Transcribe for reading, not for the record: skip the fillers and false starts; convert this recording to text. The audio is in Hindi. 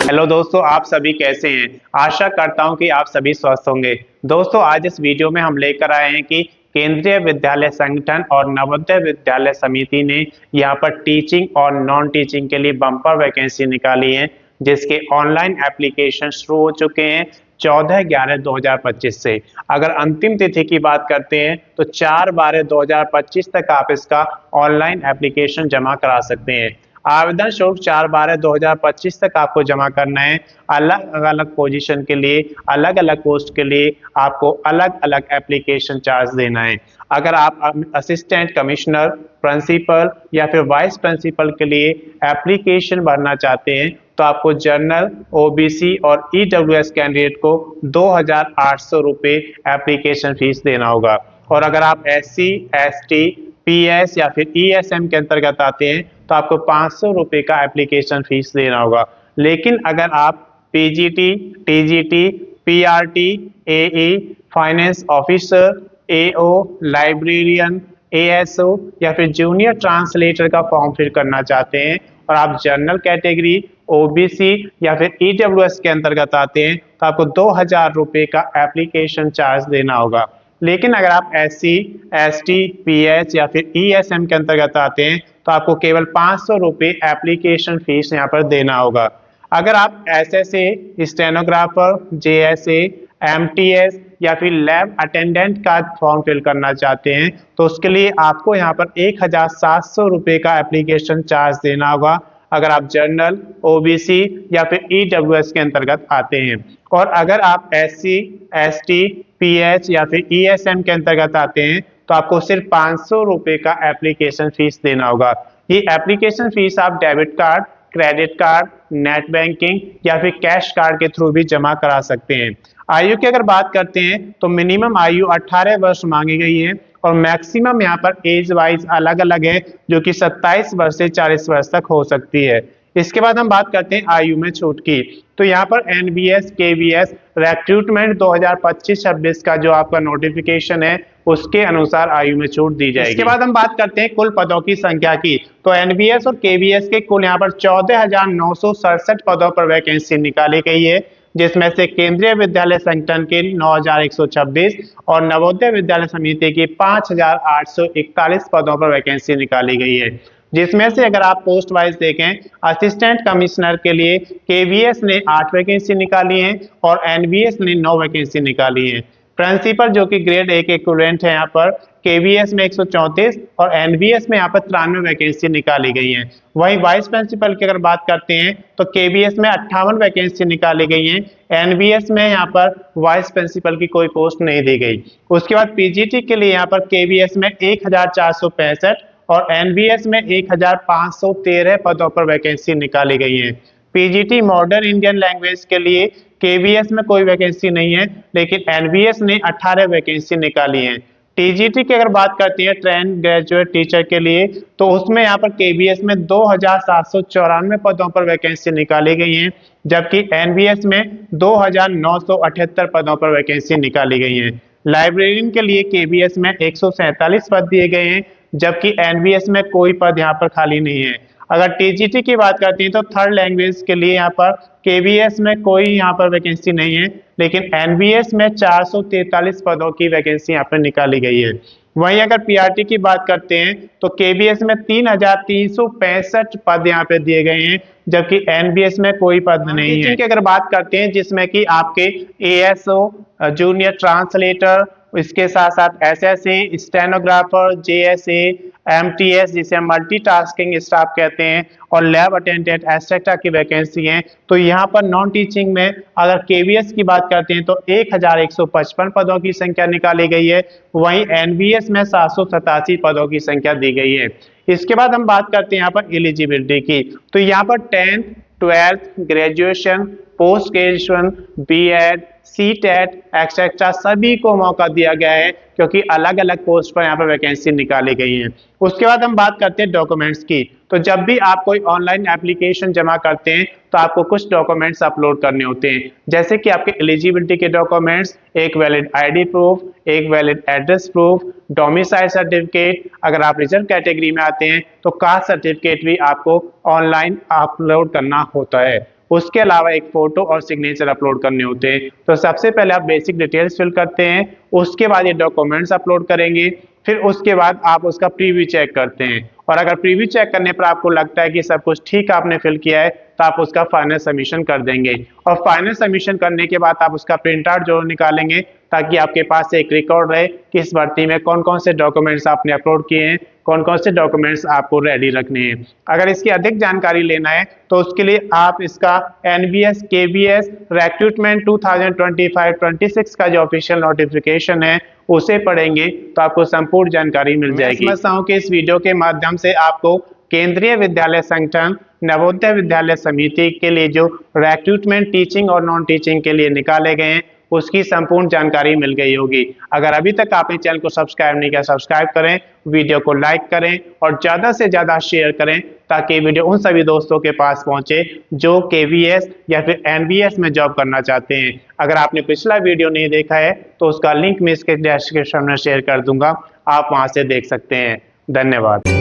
हेलो दोस्तों, आप सभी कैसे हैं। आशा करता हूं कि आप सभी स्वस्थ होंगे। दोस्तों, आज इस वीडियो में हम लेकर आए हैं कि केंद्रीय विद्यालय संगठन और नवोदय विद्यालय समिति ने यहां पर टीचिंग और नॉन टीचिंग के लिए बम्पर वैकेंसी निकाली है, जिसके ऑनलाइन एप्लीकेशन शुरू हो चुके हैं 14/11/2025 से। अगर अंतिम तिथि की बात करते हैं तो 4/12/2025 तक आप इसका ऑनलाइन एप्लीकेशन जमा करा सकते हैं। आवेदन शुल्क 4/12/2025 तक आपको जमा करना है। अलग अलग पोजीशन के लिए, अलग अलग पोस्ट के लिए आपको अलग अलग एप्लीकेशन चार्ज देना है। अगर आप असिस्टेंट कमिश्नर, प्रिंसिपल या फिर वाइस प्रिंसिपल के लिए एप्लीकेशन भरना चाहते हैं तो आपको जनरल, ओबीसी और ईडब्ल्यूएस कैंडिडेट को 2,800 रुपये एप्लीकेशन फीस देना होगा। और अगर आप एससी, एसटी, पीएस या फिर ईएसएम के अंतर्गत आते हैं तो आपको 500 रुपये का एप्लीकेशन फीस देना होगा। लेकिन अगर आप पीजीटी, टीजीटी, पीआरटी, एई, फाइनेंस ऑफिसर, एओ, लाइब्रेरियन, एएसओ या फिर जूनियर ट्रांसलेटर का फॉर्म फिल करना चाहते हैं और आप जनरल कैटेगरी, ओबीसी या फिर ईडब्ल्यूएस के अंतर्गत आते हैं तो आपको 2,000 रुपये का एप्लीकेशन चार्ज देना होगा। लेकिन अगर आप एससी, एसटी, पीएच या फिर ईएसएम के अंतर्गत आते हैं तो आपको केवल 500 रुपये एप्लीकेशन फीस यहाँ पर देना होगा। अगर आप एसएसए, स्टेनोग्राफर, जेएसए, एमटीएस या फिर लैब अटेंडेंट का फॉर्म फिल करना चाहते हैं तो उसके लिए आपको यहाँ पर 1,700 रुपये का एप्लीकेशन चार्ज देना होगा, अगर आप जनरल, ओबीसी या फिर ईडब्ल्यूएस के अंतर्गत आते हैं। और अगर आप एससी, एसटी, पीएच या फिर ईएसएम के अंतर्गत आते हैं तो आपको सिर्फ 500 रुपये का एप्लीकेशन फीस देना होगा। ये एप्लीकेशन फीस आप debit card, credit card, net banking या फिर कैश कार्ड के थ्रू भी जमा करा सकते हैं। आयु की अगर बात करते हैं तो मिनिमम आयु 18 वर्ष मांगी गई है और मैक्सिमम यहाँ पर एज वाइज अलग अलग है, जो कि 27 वर्ष से 40 वर्ष तक हो सकती है। इसके बाद हम बात करते हैं आयु में छूट की। तो यहाँ पर एनबीएस, केवीएस रिक्रूटमेंट 2025-26 का जो आपका नोटिफिकेशन है उसके अनुसार आयु में छूट दी जाएगी। इसके बाद हम बात करते हैं कुल पदों की संख्या की। तो एनबीएस और केवीएस के कुल यहाँ पर 14,967 पदों पर वैकेंसी निकाली गई है, जिसमें से केंद्रीय विद्यालय संगठन के 9,126 और नवोदय विद्यालय समिति की 5,841 पदों पर वैकेंसी निकाली गई है। जिसमें से अगर आप पोस्ट वाइज देखें, असिस्टेंट कमिश्नर के लिए केवीएस ने 8 वैकेंसी निकाली है और एनबीएस ने 9 वैकेंसी निकाली है। प्रिंसिपल जो कि ग्रेड 1 इक्विवेलेंट है, यहाँ पर केवीएस में 134 और एनबीएस में यहाँ पर 93 वैकेंसी निकाली गई है। वहीं वाइस प्रिंसिपल की अगर बात करते हैं तो केवीएस में 58 वैकेंसी निकाली गई है, एनबीएस में यहाँ पर वाइस प्रिंसिपल की कोई पोस्ट नहीं दी गई। उसके बाद पीजीटी के लिए यहाँ पर केवीएस में 1,465 और एनबीएस में 1,513 पदों पर वैकेंसी निकाली गई है। पीजीटी मॉडर्न इंडियन लैंग्वेज के लिए केवीएस में कोई वैकेंसी नहीं है, लेकिन एनबीएस ने 18 वैकेंसी निकाली है। टीजीटी की अगर बात करती है ट्रेंड ग्रेजुएट टीचर के लिए, तो उसमें यहाँ पर केवीएस में 2,794 पदों पर वैकेंसी निकाली गई है, जबकि एनबीएस में 2,978 पदों पर वैकेंसी निकाली गई है। लाइब्रेरियन के लिए केवीएस में 147 पद दिए गए हैं, जबकि एनबीएस में कोई पद यहाँ पर खाली नहीं है। अगर टीजीटी की बात करती हैं तो थर्ड लैंग्वेज के लिए यहाँ पर केवीएस में कोई यहाँ पर वैकेंसी नहीं है, लेकिन एनबीएस में 443 पदों की वैकेंसी यहाँ पर निकाली गई है। वहीं अगर पीआरटी की बात करते हैं तो केवीएस में 3,365 पद यहाँ पे दिए गए हैं, जबकि एनबीएस में कोई पद नहीं है। अगर बात करते हैं जिसमें कि आपके एएसओ, जूनियर ट्रांसलेटर, इसके साथ साथ एसएसए, स्टेनोग्राफर, जेएसए, एमटीएस जिसे हम मल्टीटास्किंग स्टाफ कहते हैं और लैब अटेंडेंट एटसेट्रा की वैकेंसी है। तो यहाँ पर नॉन टीचिंग में अगर केवीएस की बात करते हैं तो 1,155 पदों की संख्या निकाली गई है, वहीं एनबीएस में 787 पदों की संख्या दी गई है। इसके बाद हम बात करते हैं यहाँ पर एलिजिबिलिटी की। तो यहाँ पर 10th, 12th, graduation, post graduation, B Ed, CTET etcetera सभी को मौका दिया गया है, क्योंकि अलग अलग पोस्ट पर यहाँ पर वैकेंसी निकाली गई है। उसके बाद हम बात करते हैं डॉक्यूमेंट्स की। तो जब भी आप कोई ऑनलाइन एप्लीकेशन जमा करते हैं तो आपको कुछ डॉक्यूमेंट्स अपलोड करने होते हैं, जैसे कि आपके एलिजिबिलिटी के डॉक्यूमेंट्स, एक वैलिड आईडी प्रूफ, एक valid address proof, domicile certificate, अगर आप रिजर्व कैटेगरी में आते हैं तो कास्ट सर्टिफिकेट भी आपको ऑनलाइन अपलोड करना होता है। उसके अलावा एक फोटो और सिग्नेचर अपलोड करने होते हैं। तो सबसे पहले आप बेसिक डिटेल्स फिल करते हैं, उसके बाद ये डॉक्यूमेंट्स अपलोड करेंगे, फिर उसके बाद आप उसका प्रीव्यू चेक करते हैं और अगर प्रीव्यू चेक करने पर आपको लगता है कि सब कुछ ठीक आपने फिल किया है तो आप उसका फाइनल सबमिशन कर देंगे और फाइनल सबमिशन करने के बाद आप उसका प्रिंट आउट जरूर निकालेंगे ताकि आपके पास एक रिकॉर्ड रहे कि इस भर्ती में कौन कौन से डॉक्यूमेंट्स आपने अपलोड किए हैं, कौन कौन से डॉक्यूमेंट्स आपको रेडी रखने हैं। अगर इसकी अधिक जानकारी लेना है तो उसके लिए आप इसका NBS KVS रिक्रूटमेंट 2025-26 का जो ऑफिशियल नोटिफिकेशन है उसे पढ़ेंगे तो आपको संपूर्ण जानकारी मिल जाएगी। मैं समझता हूं कि इस वीडियो के माध्यम से आपको केंद्रीय विद्यालय संगठन नवोदय विद्यालय समिति के लिए जो रिक्रूटमेंट टीचिंग और नॉन टीचिंग के लिए निकाले गए हैं उसकी संपूर्ण जानकारी मिल गई होगी। अगर अभी तक आपने चैनल को सब्सक्राइब नहीं किया, सब्सक्राइब करें, वीडियो को लाइक करें और ज़्यादा से ज़्यादा शेयर करें ताकि वीडियो उन सभी दोस्तों के पास पहुंचे जो KVS या फिर NBS में जॉब करना चाहते हैं। अगर आपने पिछला वीडियो नहीं देखा है तो उसका लिंक मैं इसके डिस्क्रिप्शन में शेयर कर दूंगा, आप वहां से देख सकते हैं। धन्यवाद।